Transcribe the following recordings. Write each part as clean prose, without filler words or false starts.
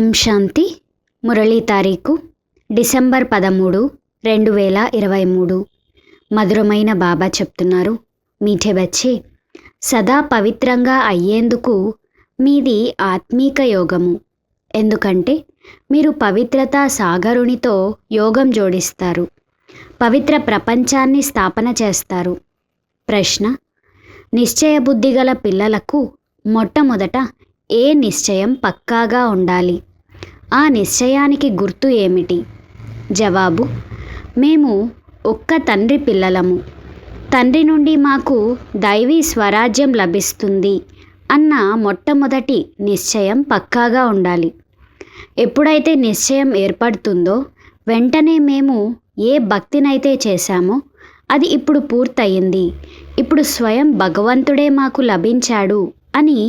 ఓం శాంతి. మురళీ తారీఖు డిసెంబర్ 13, 2023. మధురమైన బాబా చెప్తున్నారు, మీఠే బచ్చే, సదా పవిత్రంగా అయ్యేందుకు మీది ఆత్మీక యోగము. ఎందుకంటే మీరు పవిత్రతా సాగరునితో యోగం జోడిస్తారు, పవిత్ర ప్రపంచాన్ని స్థాపన చేస్తారు. ప్రశ్న: నిశ్చయబుద్ధి గల పిల్లలకు మొట్టమొదట ఏ నిశ్చయం పక్కాగా ఉండాలి? ఆ నిశ్చయానికి గుర్తు ఏమిటి? జవాబు: మేము ఒక్క తండ్రి పిల్లలము. తండ్రి నుండి మాకు దైవీ స్వరాజ్యం లభిస్తుంది అన్న మొట్టమొదటి నిశ్చయం పక్కాగా ఉండాలి. ఎప్పుడైతే నిశ్చయం ఏర్పడుతుందో వెంటనే మేము ఏ భక్తినైతే చేశామో అది ఇప్పుడు పూర్తయింది, ఇప్పుడు స్వయం భగవంతుడే మాకు లభించాడు అని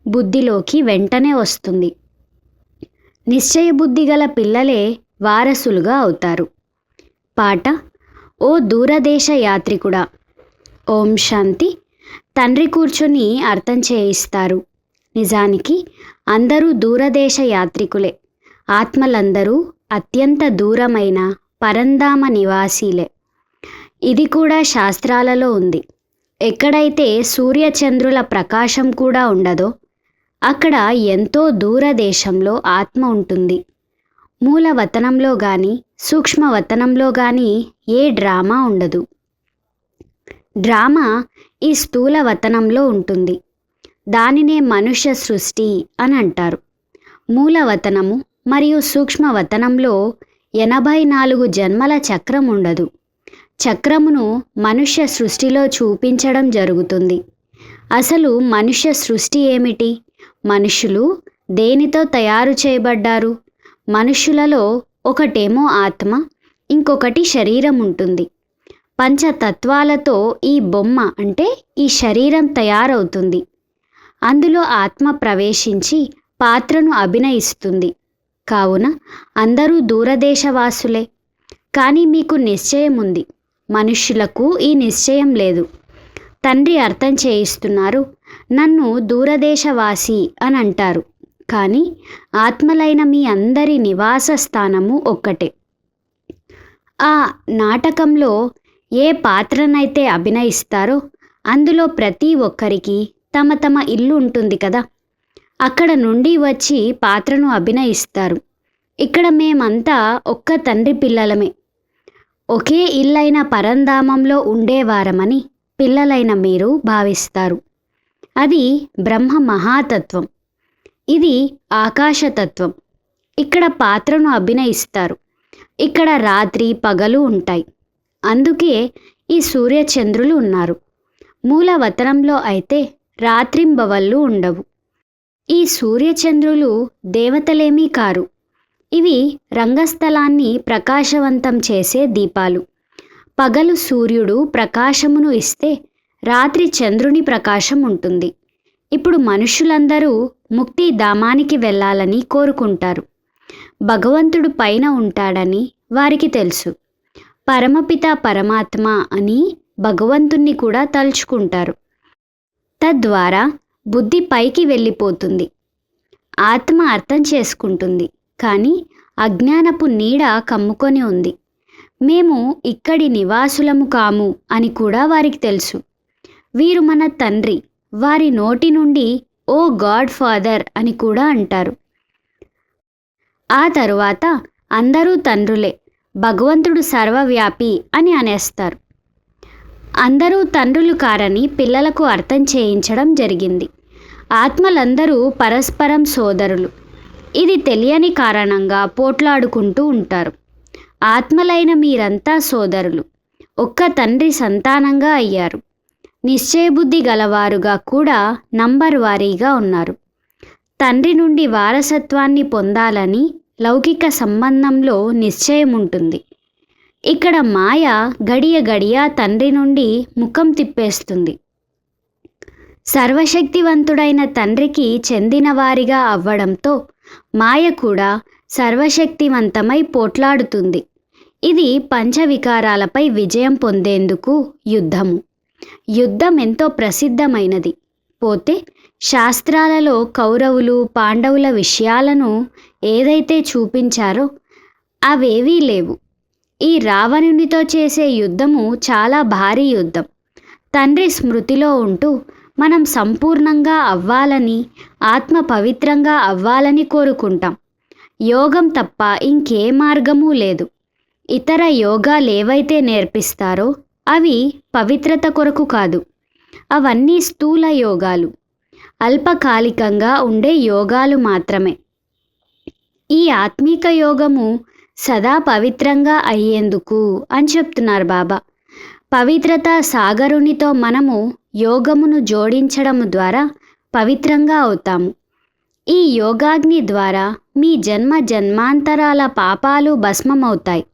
బుద్ధిలోకి వెంటనే వస్తుంది. నిశ్చయబుద్ధి గల పిల్లలే వారసులుగా అవుతారు. పాట: ఓ దూరదేశ యాత్రికుడా. ఓం శాంతి. తండ్రి కూర్చొని అర్థం చేయిస్తారు. నిజానికి అందరూ దూరదేశ యాత్రికులే. ఆత్మలందరూ అత్యంత దూరమైన పరంధామ నివాసీలే. ఇది కూడా శాస్త్రాలలో ఉంది. ఎక్కడైతే సూర్యచంద్రుల ప్రకాశం కూడా ఉండదో అక్కడ ఎంతో దూరదేశంలో ఆత్మ ఉంటుంది. మూలవతనంలో కానీ సూక్ష్మవతనంలో కానీ ఏ డ్రామా ఉండదు. డ్రామా ఈ స్థూల వతనంలో ఉంటుంది. దానినే మనుష్య సృష్టి అని అంటారు. మూలవతనము మరియు సూక్ష్మవతనంలో 84 జన్మల చక్రం ఉండదు. చక్రమును మనుష్య సృష్టిలో చూపించడం జరుగుతుంది. అసలు మనుష్య సృష్టి ఏమిటి? మనుషులు దేనితో తయారు చేయబడ్డారు? మనుషులలో ఒకటేమో ఆత్మ, ఇంకొకటి శరీరం ఉంటుంది. పంచతత్వాలతో ఈ బొమ్మ అంటే ఈ శరీరం తయారవుతుంది. అందులో ఆత్మ ప్రవేశించి పాత్రను అభినయిస్తుంది. కావున అందరూ దూరదేశవాసులే. కానీ మీకు నిశ్చయం ఉంది, మనుష్యులకు ఈ నిశ్చయం లేదు. తండ్రి అర్థం చేయిస్తున్నారు, నన్ను దూరదేశవాసి అని అంటారు. కానీ ఆత్మలైన మీ అందరి నివాస స్థానము ఒక్కటే. ఆ నాటకంలో ఏ పాత్రనైతే అభినయిస్తారో అందులో ప్రతి ఒక్కరికి తమ తమ ఇల్లు ఉంటుంది కదా. అక్కడ నుండి వచ్చి పాత్రను అభినయిస్తారు. ఇక్కడ మేమంతా ఒక్క తండ్రి పిల్లలమే. ఒకే ఇల్లైన పరంధామంలో ఉండేవారమని పిల్లలైన మీరు భావిస్తారు. అది బ్రహ్మ మహాతత్వం, ఇది ఆకాశతత్వం. ఇక్కడ పాత్రను అభినయిస్తారు. ఇక్కడ రాత్రి పగలు ఉంటాయి. అందుకే ఈ సూర్యచంద్రులు ఉన్నారు. మూలవతనంలో అయితే రాత్రింబవళ్ళు ఉండవు. ఈ సూర్యచంద్రులు దేవతలేమీ కారు. ఇవి రంగస్థలాన్ని ప్రకాశవంతం చేసే దీపాలు. పగలు సూర్యుడు ప్రకాశమును ఇస్తే రాత్రి చంద్రుని ప్రకాశం ఉంటుంది. ఇప్పుడు మనుషులందరూ ముక్తిధామానికి వెళ్ళాలని కోరుకుంటారు. భగవంతుడు పైన ఉంటాడని వారికి తెలుసు. పరమపిత పరమాత్మ అని భగవంతుణ్ణి కూడా తలుచుకుంటారు. తద్వారా బుద్ధి పైకి వెళ్ళిపోతుంది. ఆత్మ అర్థం చేసుకుంటుంది. కానీ అజ్ఞానపు నీడ కమ్ముకొని ఉంది. మేము ఇక్కడి నివాసులము కాము అని కూడా వారికి తెలుసు. వీరు మన తండ్రి. వారి నోటి నుండి ఓ గాడ్ ఫాదర్ అని కూడా అంటారు. ఆ తరువాత అందరూ తండ్రులే, భగవంతుడు సర్వవ్యాపి అని అనేస్తారు. అందరూ తండ్రులు కారని పిల్లలకు అర్థం చేయించడం జరిగింది. ఆత్మలందరూ పరస్పరం సోదరులు. ఇది తెలియని కారణంగా పోట్లాడుకుంటూ ఉంటారు. ఆత్మలైన మీరంతా సోదరులు, ఒక్క తండ్రి సంతానంగా అయ్యారు. నిశ్చయబుద్ధి గలవారుగా కూడా నంబర్ వారీగా ఉన్నారు. తండ్రి నుండి వారసత్వాన్ని పొందాలని లౌకిక సంబంధంలో నిశ్చయం ఉంటుంది. ఇక్కడ మాయ గడియ గడియ తండ్రి నుండి ముఖం తిప్పేస్తుంది. సర్వశక్తివంతుడైన తండ్రికి చెందినవారిగా అవ్వడంతో మాయ కూడా సర్వశక్తివంతమై పోట్లాడుతుంది. ఇది పంచవికారాలపై విజయం పొందేందుకు యుద్ధము. యుద్ధం ఎంతో ప్రసిద్ధమైనది. పోతే శాస్త్రాలలో కౌరవులు పాండవుల విషయాలను ఏదైతే చూపించారో అవేవీ లేవు. ఈ రావణునితో చేసే యుద్ధము చాలా భారీ యుద్ధం. తండ్రి స్మృతిలో ఉంటూ మనం సంపూర్ణంగా అవ్వాలని, ఆత్మ పవిత్రంగా అవ్వాలని కోరుకుంటాం. యోగం తప్ప ఇంకే మార్గమూ లేదు. ఇతర యోగాలేవైతే నేర్పిస్తారో అవి పవిత్రత కొరకు కాదు. అవన్నీ స్థూల యోగాలు, అల్పకాలికంగా ఉండే యోగాలు మాత్రమే. ఈ ఆత్మీక యోగము సదా పవిత్రంగా అయ్యేందుకు అని చెప్తున్నారు బాబా. పవిత్రత సాగరునితో మనము యోగమును జోడించడం ద్వారా పవిత్రంగా అవుతాము. ఈ యోగాగ్ని ద్వారా మీ జన్మ జన్మాంతరాల పాపాలు భస్మమవుతాయి.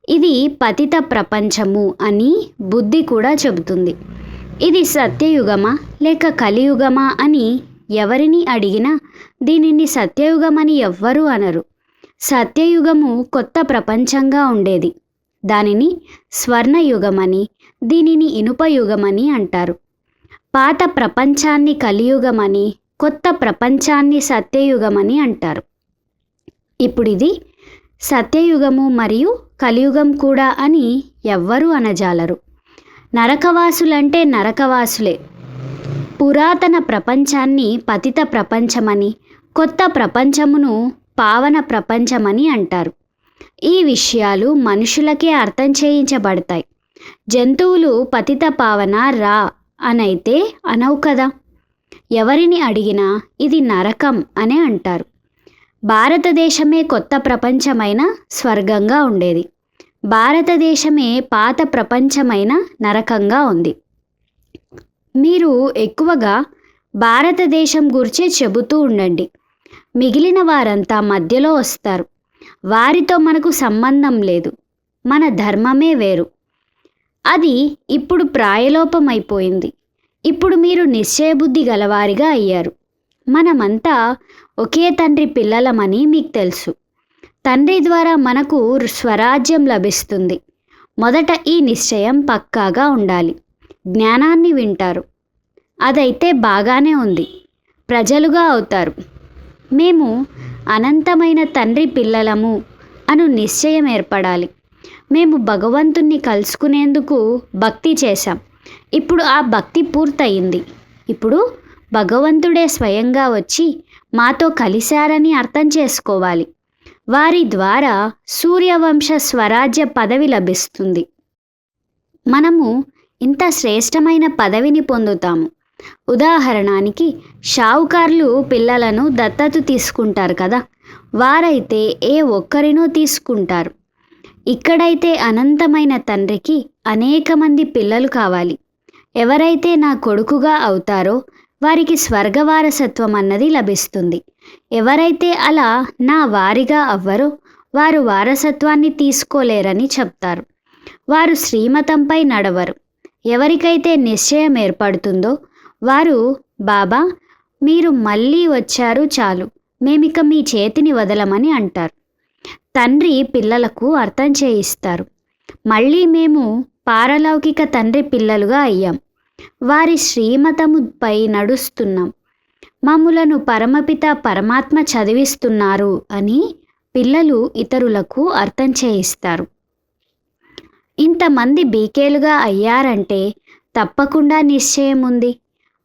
ఇది పతిత ప్రపంచము అని బుద్ధి కూడా చెబుతుంది. ఇది సత్యయుగమా లేక కలియుగమా అని ఎవరిని అడిగినా దీనిని సత్యయుగమని ఎవ్వరూ అనరు. సత్యయుగము కొత్త ప్రపంచంగా ఉండేది. దానిని స్వర్ణయుగమని, దీనిని ఇనుపయుగమని అంటారు. పాత ప్రపంచాన్ని కలియుగమని, కొత్త ప్రపంచాన్ని సత్యయుగమని అంటారు. ఇప్పుడు ఇది సత్యయుగము మరియు కలియుగం కూడా అని ఎవ్వరూ అనజాలరు. నరకవాసులంటే నరకవాసులే. పురాతన ప్రపంచాన్ని పతిత ప్రపంచమని, కొత్త ప్రపంచమును పావన ప్రపంచమని అంటారు. ఈ విషయాలు మనుషులకే అర్థం చేయించబడతాయి. జంతువులు పతిత పావన రా అనైతే అనవు కదా. ఎవరిని అడిగినా ఇది నరకం అనే అంటారు. భారతదేశమే కొత్త ప్రపంచమైన స్వర్గంగా ఉండేది. భారతదేశమే పాత ప్రపంచమైన నరకంగా ఉంది. మీరు ఎక్కువగా భారతదేశం గురించే చెబుతూ ఉండండి. మిగిలిన వారంతా మధ్యలో వస్తారు. వారితో మనకు సంబంధం లేదు. మన ధర్మమే వేరు. అది ఇప్పుడు ప్రాయలోపమైపోయింది. ఇప్పుడు మీరు నిశ్చయబుద్ధి గలవారిగా అయ్యారు. మనమంతా ఒకే తండ్రి పిల్లలమని మీకు తెలుసు. తండ్రి ద్వారా మనకు స్వరాజ్యం లభిస్తుంది. మొదట ఈ నిశ్చయం పక్కాగా ఉండాలి. జ్ఞానాన్ని వింటారు. అదైతే బాగానే ఉంది. ప్రజలుగా అవుతారు. మేము అనంతమైన తండ్రి పిల్లలము అను నిశ్చయం ఏర్పడాలి. మేము భగవంతుణ్ణి కలుసుకునేందుకు భక్తి చేశాం. ఇప్పుడు ఆ భక్తి పూర్తయింది. ఇప్పుడు భగవంతుడే స్వయంగా వచ్చి మాతో కలిశారని అర్థం చేసుకోవాలి. వారి ద్వారా సూర్యవంశ స్వరాజ్య పదవి లభిస్తుంది. మనము ఇంత శ్రేష్టమైన పదవిని పొందుతాము. ఉదాహరణానికి షావుకార్లు పిల్లలను దత్తత తీసుకుంటారు కదా. వారైతే ఏ ఒక్కరినో తీసుకుంటారు. ఇక్కడైతే అనంతమైన తండ్రికి అనేక మంది పిల్లలు కావాలి. ఎవరైతే నా కొడుకుగా అవుతారో వారికి స్వర్గవారసత్వం అన్నది లభిస్తుంది. ఎవరైతే అలా నా వారిగా అవ్వరో వారు వారసత్వాన్ని తీసుకోలేరని చెప్తారు. వారు శ్రీమతంపై నడవరు. ఎవరికైతే నిశ్చయం ఏర్పడుతుందో వారు బాబా మీరు మళ్ళీ వచ్చారు చాలు, మేమిక మీ చేతిని వదలమని అంటారు. తండ్రి పిల్లలకు అర్థం చేయిస్తారు. మళ్ళీ మేము పారలౌకిక తండ్రి పిల్లలుగా అయ్యాం. వారి శ్రీమతముపై నడుస్తున్నాం. మమ్ములను పరమపిత పరమాత్మ చదివిస్తున్నారు అని పిల్లలు ఇతరులకు అర్థం చేయిస్తారు. ఇంతమంది బీకేలుగా అయ్యారంటే తప్పకుండా నిశ్చయం ఉంది.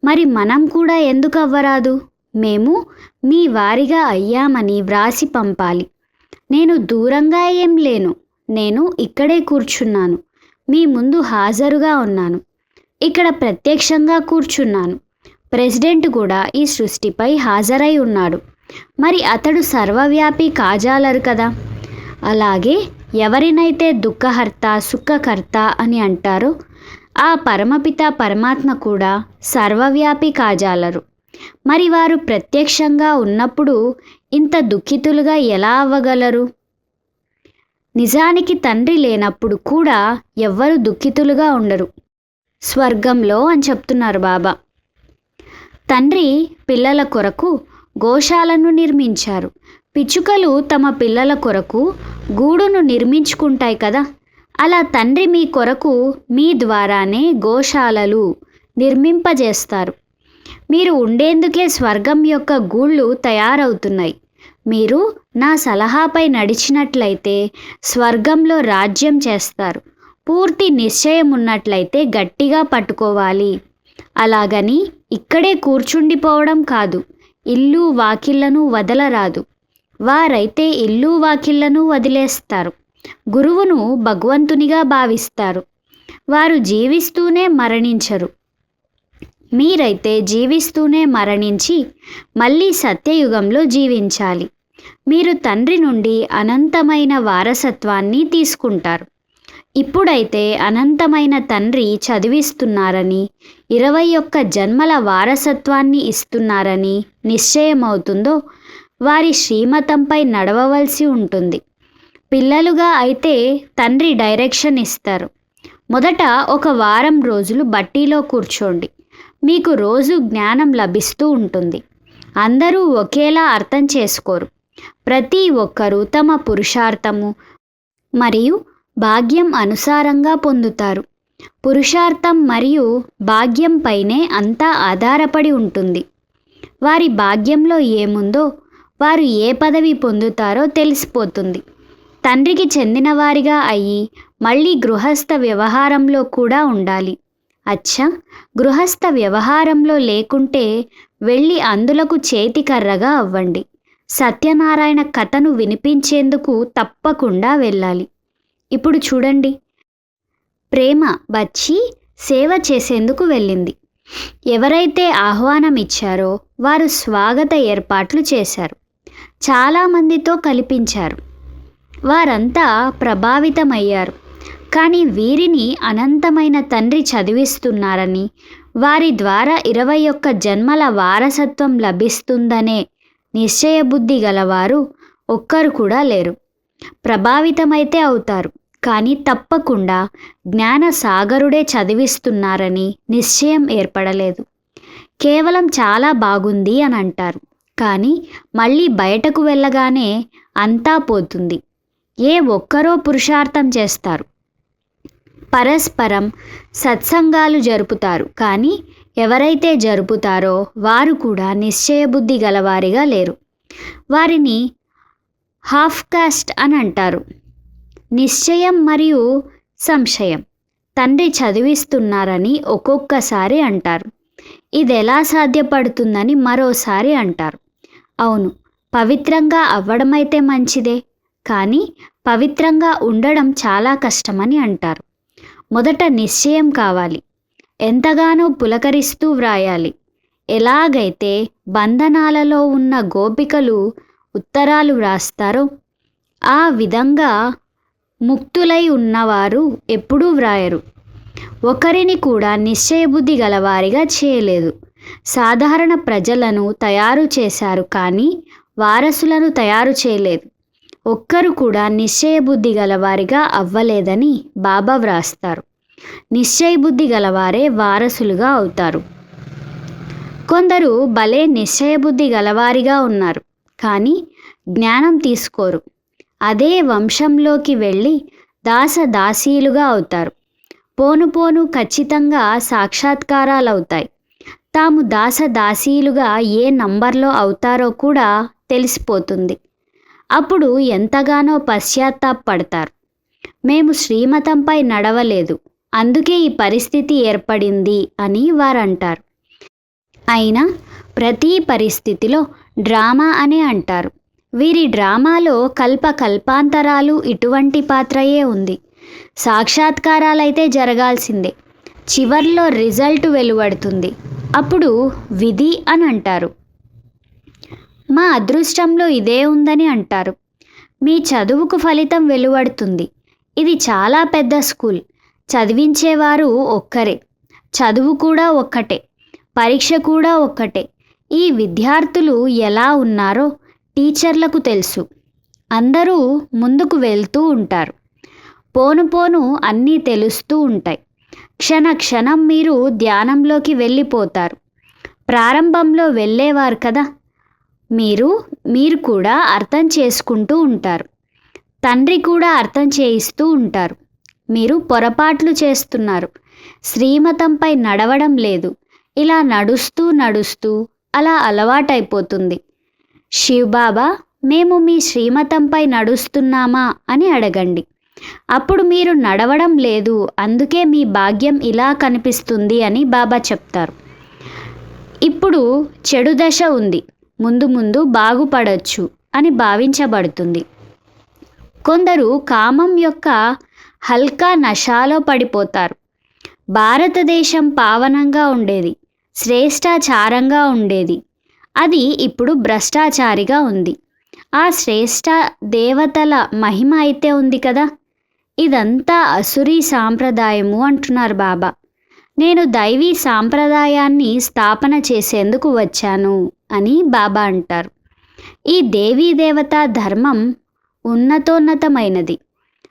మరి మనం కూడా ఎందుకు అవ్వరాదు? మేము మీ వారిగా అయ్యామని వ్రాసి పంపాలి. నేను దూరంగా ఏం లేను. నేను ఇక్కడే కూర్చున్నాను. మీ ముందు హాజరుగా ఉన్నాను. ఇక్కడ ప్రత్యక్షంగా కూర్చున్నాను. ప్రెసిడెంట్ కూడా ఈ సృష్టిపై హాజరై ఉన్నాడు. మరి అతడు సర్వవ్యాపి కాజాలరు కదా. అలాగే ఎవరినైతే దుఃఖహర్త సుఖకర్త అని అంటారో ఆ పరమపిత పరమాత్మ కూడా సర్వవ్యాపి కాజాలరు. మరి వారు ప్రత్యక్షంగా ఉన్నప్పుడు ఇంత దుఃఖితులుగా ఎలా అవ్వగలరు? నిజానికి తండ్రి లేనప్పుడు కూడా ఎవ్వరు దుఃఖితులుగా ఉండరు స్వర్గంలో అని చెప్తున్నారు బాబా. తండ్రి పిల్లల కొరకు గోశాలను నిర్మించారు. పిచ్చుకలు తమ పిల్లల కొరకు గూడును నిర్మించుకుంటాయి కదా. అలా తండ్రి మీ కొరకు మీ ద్వారానే గోశాలలు నిర్మింపజేస్తారు. మీరు ఉండేందుకే స్వర్గం యొక్క గూళ్ళు తయారవుతున్నాయి. మీరు నా సలహాపై నడిచినట్లయితే స్వర్గంలో రాజ్యం చేస్తారు. పూర్తి నిశ్చయం ఉన్నట్లయితే గట్టిగా పట్టుకోవాలి. అలాగని ఇక్కడే కూర్చుండిపోవడం కాదు. ఇల్లు వాకిళ్లను వదలరాదు. వారైతే ఇల్లు వాకిళ్లను వదిలేస్తారు. గురువును భగవంతునిగా భావిస్తారు. వారు జీవిస్తూనే మరణించరు. మీరైతే జీవిస్తూనే మరణించి మళ్ళీ సత్యయుగంలో జీవించాలి. మీరు తండ్రి నుండి అనంతమైన వారసత్వాన్ని తీసుకుంటారు. ఇప్పుడైతే అనంతమైన తండ్రి చదివిస్తున్నారని, 21 జన్మల వారసత్వాన్ని ఇస్తున్నారని నిశ్చయమవుతుందో వారి శ్రీమతంపై నడవవలసి ఉంటుంది. పిల్లలుగా అయితే తండ్రి డైరెక్షన్ ఇస్తారు. మొదట 1 వారం రోజులు బట్టీలో కూర్చోండి. మీకు రోజు జ్ఞానం లభిస్తూ ఉంటుంది. అందరూ ఒకేలా అర్థం చేసుకోరు. ప్రతి ఒక్కరూ తమ పురుషార్థము మరియు భాగ్యం అనుసారంగా పొందుతారు. పురుషార్థం మరియు భాగ్యంపైనే అంతా ఆధారపడి ఉంటుంది. వారి భాగ్యంలో ఏముందో వారు ఏ పదవి పొందుతారో తెలిసిపోతుంది. తండ్రికి చెందినవారిగా అయ్యి మళ్ళీ గృహస్థ వ్యవహారంలో కూడా ఉండాలి. అచ్చా, గృహస్థ వ్యవహారంలో లేకుంటే వెళ్ళి అందులకు చేతికర్రగా అవ్వండి. సత్యనారాయణ కథను వినిపించేందుకు తప్పకుండా వెళ్ళాలి. ఇప్పుడు చూడండి, ప్రేమ వచ్చి సేవ చేసేందుకు వెళ్ళింది. ఎవరైతే ఆహ్వానం ఇచ్చారో వారు స్వాగత ఏర్పాట్లు చేశారు. చాలామందితో కల్పించారు. వారంతా ప్రభావితమయ్యారు. కానీ వీరిని అనంతమైన తండ్రి చదివిస్తున్నారని, వారి ద్వారా 21 జన్మల వారసత్వం లభిస్తుందనే నిశ్చయబుద్ధి గలవారు ఒక్కరు కూడా లేరు. ప్రభావితమైతే అవుతారు, కానీ తప్పకుండా జ్ఞాన సాగరుడే చదివిస్తున్నారని నిశ్చయం ఏర్పడలేదు. కేవలం చాలా బాగుంది అని అంటారు, కానీ మళ్ళీ బయటకు వెళ్ళగానే అంతా పోతుంది. ఏ ఒక్కరో పురుషార్థం చేస్తారు, పరస్పరం సత్సంగాలు జరుపుతారు. కానీ ఎవరైతే జరుపుతారో వారు కూడా నిశ్చయబుద్ధి గలవారిగా లేరు. వారిని హాఫ్ కాస్ట్ అని అంటారు. నిశ్చయం మరియు సంశయం. తండ్రి చదివిస్తున్నారని ఒక్కొక్కసారి అంటారు. ఇది ఎలా సాధ్యపడుతుందని మరోసారి అంటారు. అవును, పవిత్రంగా అవ్వడమైతే మంచిదే, కానీ పవిత్రంగా ఉండడం చాలా కష్టమని అంటారు. మొదట నిశ్చయం కావాలి. ఎంతగానో పులకరిస్తూ వ్రాయాలి. ఎలాగైతే బంధనాలలో ఉన్న గోపికలు ఉత్తరాలు వ్రాస్తారో ఆ విధంగా ముక్తులై ఉన్నవారు ఎప్పుడూ వ్రాయరు. ఒకరిని కూడా నిశ్చయబుద్ధి గలవారిగా చేయలేదు. సాధారణ ప్రజలను తయారు చేశారు, కానీ వారసులను తయారు చేయలేదు. ఒక్కరు కూడా నిశ్చయబుద్ధి గలవారిగా అవ్వలేదని బాబా వ్రాస్తారు. నిశ్చయబుద్ధి గలవారే వారసులుగా అవుతారు. కొందరు భలే నిశ్చయబుద్ధి గలవారిగా ఉన్నారు, కానీ జ్ఞానం తీసుకోరు. అదే వంశంలోకి వెళ్ళి దాసదాసీలుగా అవుతారు. పోను పోను ఖచ్చితంగా సాక్షాత్కారాలవుతాయి. తాము దాసదాసీలుగా ఏ నంబర్లో అవుతారో కూడా తెలిసిపోతుంది. అప్పుడు ఎంతగానో పశ్చాత్తాపడతారు. మేము శ్రీమతంపై నడవలేదు, అందుకే ఈ పరిస్థితి ఏర్పడింది అని వారంటారు. అయినా ప్రతి పరిస్థితిలో డ్రామా అనే అంటారు. వీరి డ్రామాలో కల్పకల్పాంతరాలు ఇటువంటి పాత్రయే ఉంది. సాక్షాత్కారాలైతే జరగాల్సిందే. చివర్లో రిజల్ట్ వెలువడుతుంది. అప్పుడు విధి అని అంటారు. మా అదృష్టంలో ఇదే ఉందని అంటారు. మీ చదువుకు ఫలితం వెలువడుతుంది. ఇది చాలా పెద్ద స్కూల్. చదివించేవారు ఒక్కరే, చదువు కూడా ఒక్కటే, పరీక్ష కూడా ఒక్కటే. ఈ విద్యార్థులు ఎలా ఉన్నారో టీచర్లకు తెలుసు. అందరూ ముందుకు వెళ్తూ ఉంటారు. పోను పోను అన్నీ తెలుస్తూ ఉంటాయి. క్షణ క్షణం మీరు ధ్యానంలోకి వెళ్ళిపోతారు. ప్రారంభంలో వెళ్ళేవారు కదా, మీరు కూడా అర్థం చేసుకుంటూ ఉంటారు. తండ్రి కూడా అర్థం చేయిస్తూ ఉంటారు. మీరు పొరపాట్లు చేస్తున్నారు, శ్రీమతంపై నడవడం లేదు, ఇలా నడుస్తూ నడుస్తూ అలా అలవాటైపోతుంది. శివబాబా, మేము మీ శ్రీమతంపై నడుస్తున్నామా అని అడగండి. అప్పుడు మీరు నడవడం లేదు, అందుకే మీ భాగ్యం ఇలా కనిపిస్తుంది అని బాబా చెప్తారు. ఇప్పుడు చెడు దశ ఉంది, ముందు ముందు బాగుపడొచ్చు అని భావించబడుతుంది. కొందరు కామం యొక్క హల్కా నషాలో పడిపోతారు. భారతదేశం పావనంగా ఉండేది, శ్రేష్టాచారంగా ఉండేది. అది ఇప్పుడు భ్రష్టాచారిగా ఉంది. ఆ శ్రేష్ఠ దేవతల మహిమ అయితే ఉంది కదా. ఇదంతా అసురీ సాంప్రదాయము అంటున్నారు బాబా. నేను దైవీ సాంప్రదాయాన్ని స్థాపన చేసేందుకు వచ్చాను అని బాబా అంటారు. ఈ దేవీ దేవతా ధర్మం ఉన్నతోన్నతమైనది.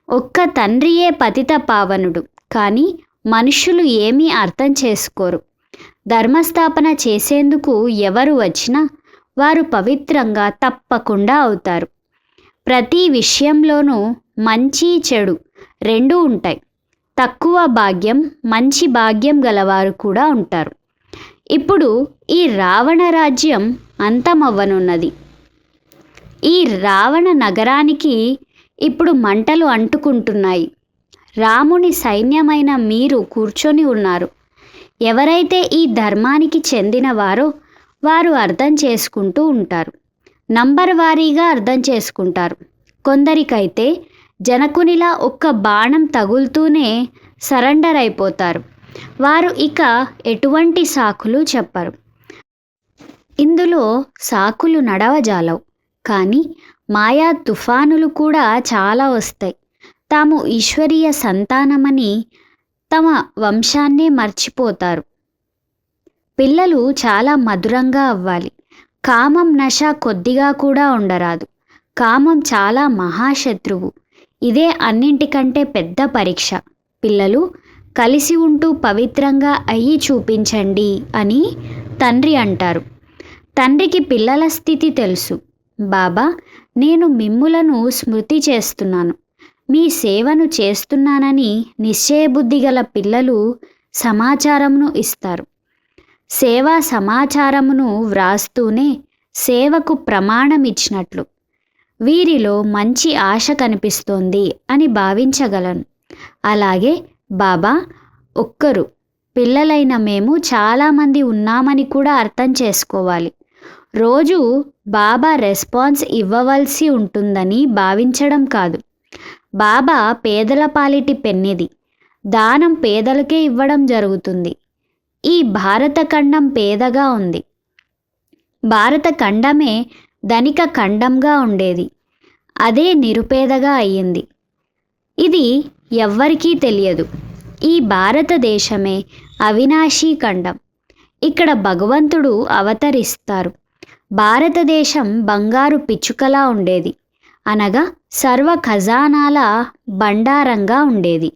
ఒక్క తండ్రియే పతిత పావనుడు, కానీ మనుషులు ఏమీ అర్థం చేసుకోరు. ధర్మస్థాపన చేసేందుకు ఎవరు వచ్చినా వారు పవిత్రంగా తప్పకుండా అవుతారు. ప్రతి విషయంలోనూ మంచి చెడు రెండూ ఉంటాయి. తక్కువ భాగ్యం, మంచి భాగ్యం గలవారు కూడా ఉంటారు. ఇప్పుడు ఈ రావణ రాజ్యం అంతమవ్వనున్నది. ఈ రావణ నగరానికి ఇప్పుడు మంటలు అంటుకుంటున్నాయి. రాముని సైన్యమైన మీరు కూర్చొని ఉన్నారు. ఎవరైతే ఈ ధర్మానికి చెందినవారో వారు అర్థం చేసుకుంటూ ఉంటారు. నంబర్ వారీగా అర్థం చేసుకుంటారు. కొందరికైతే జనకునిలా ఒక్క బాణం తగులుతూనే సరెండర్ అయిపోతారు. వారు ఇక ఎటువంటి సాకులు చెప్పరు. ఇందులో సాకులు నడవజాలవు. కానీ మాయా తుఫానులు కూడా చాలా వస్తాయి. తాము ఈశ్వరీయ సంతానమని తమ వంశాన్నే మర్చిపోతారు. పిల్లలు చాలా మధురంగా అవ్వాలి. కామం నశ కొద్దిగా కూడా ఉండరాదు. కామం చాలా మహాశత్రువు. ఇదే అన్నింటికంటే పెద్ద పరీక్ష. పిల్లలు కలిసి ఉంటూ పవిత్రంగా అయ్యి చూపించండి అని తండ్రి అంటారు. తండ్రికి పిల్లల స్థితి తెలుసు. బాబా, నేను మిమ్ములను స్మృతి చేస్తున్నాను, మీ సేవను చేస్తున్నానని నిశ్చయబుద్ధి గల పిల్లలు సమాచారమును ఇస్తారు. సేవా సమాచారమును వ్రాస్తూనే సేవకు ప్రమాణం ఇచ్చినట్లు వీరిలో మంచి ఆశ కనిపిస్తోంది అని భావించగలను. అలాగే బాబా ఒక్కరు పిల్లలైన మేము చాలామంది ఉన్నామని కూడా అర్థం చేసుకోవాలి. రోజు బాబా రెస్పాన్స్ ఇవ్వవలసి ఉంటుందని భావించడం కాదు. బాబా పేదల పాలిటి పెన్నిది. దానం పేదలకే ఇవ్వడం జరుగుతుంది. ఈ భారత ఖండం పేదగా ఉంది. భారత ఖండమే ధనిక ఖండంగా ఉండేది. అదే నిరుపేదగా అయ్యింది. ఇది ఎవ్వరికీ తెలియదు. ఈ భారతదేశమే అవినాశీ ఖండం. ఇక్కడ భగవంతుడు అవతరిస్తారు. భారతదేశం బంగారు పిచ్చుకలా ఉండేది, అనగా సర్వ ఖజానాల బండారంగా ఉండేది.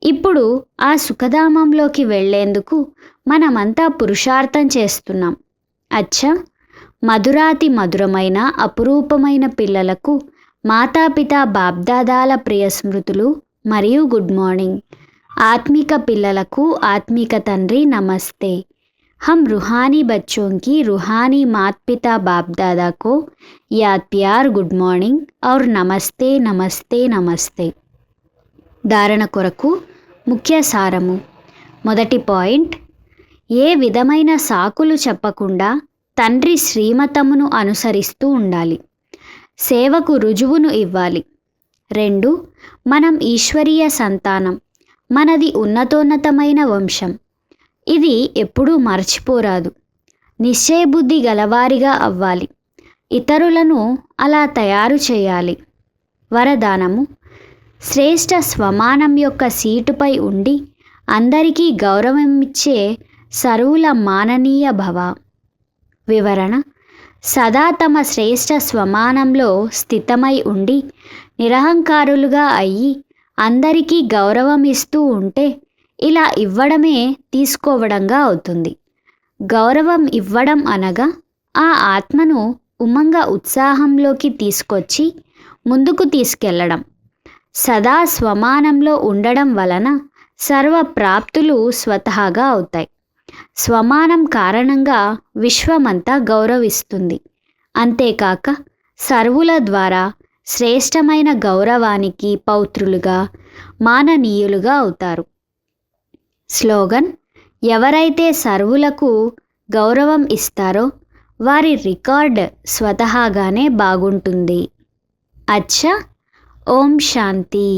ఇప్పుడు ఆ సుఖధామంలోకి వెళ్లేందుకు మనమంతా పురుషార్థం చేస్తున్నాం. అచ్చా, మధురాతి మధురమైన అపురూపమైన పిల్లలకు మాతాపిత బాబ్దాదాల ప్రియ స్మృతులు మరియు గుడ్ మార్నింగ్. ఆత్మిక పిల్లలకు ఆత్మిక తండ్రి నమస్తే. हम रूहानी बच्चों की रूहानी माता पिता बाप दादा को याद प्यार गुड మార్నింగ్ और నమస్తే నమస్తే నమస్తే. ధారణ కొరకు ముఖ్య సారము. మొదటి పాయింట్, ఏ విధమైన సాకులు చెప్పకుండా తండ్రి శ్రీమతమును అనుసరిస్తూ ఉండాలి. సేవకు రుజువును ఇవ్వాలి. 2, మనం ఈశ్వరీయ సంతానం. మనది ఉన్నతోన్నతమైన వంశం. ఇది ఎప్పుడూ మర్చిపోరాదు. నిశ్చయబుద్ధి గలవారిగా అవ్వాలి. ఇతరులను అలా తయారు చేయాలి. వరదానము. శ్రేష్ఠ స్వమానం యొక్క సీటుపై ఉండి అందరికీ గౌరవమిచ్చే సర్వుల మాననీయ భవ. వివరణ. సదా తమ శ్రేష్ఠ స్వమానంలో స్థితమై ఉండి నిరహంకారులుగా అయ్యి అందరికీ గౌరవం ఇస్తూ ఉంటే ఇలా ఇవ్వడమే తీసుకోవడంగా అవుతుంది. గౌరవం ఇవ్వడం అనగా ఆ ఆత్మను ఉమంగ ఉత్సాహంలోకి తీసుకొచ్చి ముందుకు తీసుకెళ్లడం. సదా స్వమానంలో ఉండడం వలన సర్వ ప్రాప్తులు స్వతహాగా అవుతాయి. స్వమానం కారణంగా విశ్వమంతా గౌరవిస్తుంది. అంతేకాక సర్వుల ద్వారా శ్రేష్టమైన గౌరవానికి పౌత్రులుగా మాననీయులుగా అవుతారు. స్లోగన్: ఎవరైతే సర్వులకు గౌరవం ఇస్తారో వారి రికార్డ్ స్వతహాగానే బాగుంటుంది. అచ్చా. ఓం శాంతి.